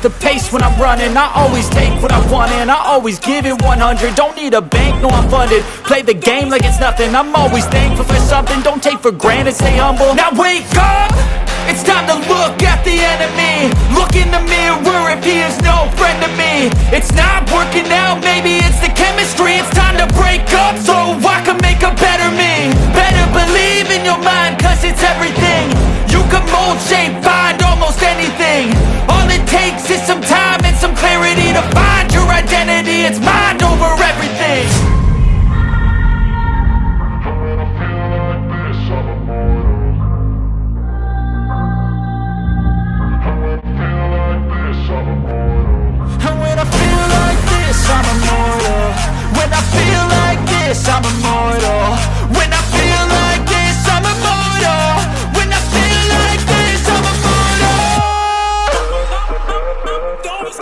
the pace when I'm running. I always take what I want and I always give it 100. Don't need a bank, no I'm funded. Play the game like it's nothing. I'm always thankful for something. Don't take for granted, stay humble. Now wake up! It's time to look at the enemy. Look in the mirror if he is no friend to me. It's not working out, maybe it's the chemistry. It's time to break up so I can make a better me. Better believe in your mind, cause it's everything. You can mold, shape, find almost anything. All it takes is some time and some clarity to find your identity. It's mind over everything. I'm immortal. When I feel like this, I'm immortal. When I feel like this, I'm immortal. When I feel like this, I'm immortal. Don't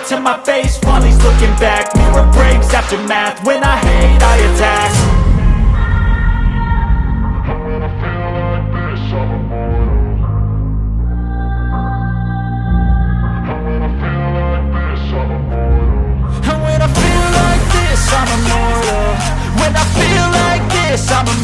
to my face while he's looking back. Mirror breaks after math. When I hate, I attack. When I feel like this, I'm immortal. When I feel like this, I'm immortal. When I feel like this, I'm immortal. When I feel like this, I'm immortal.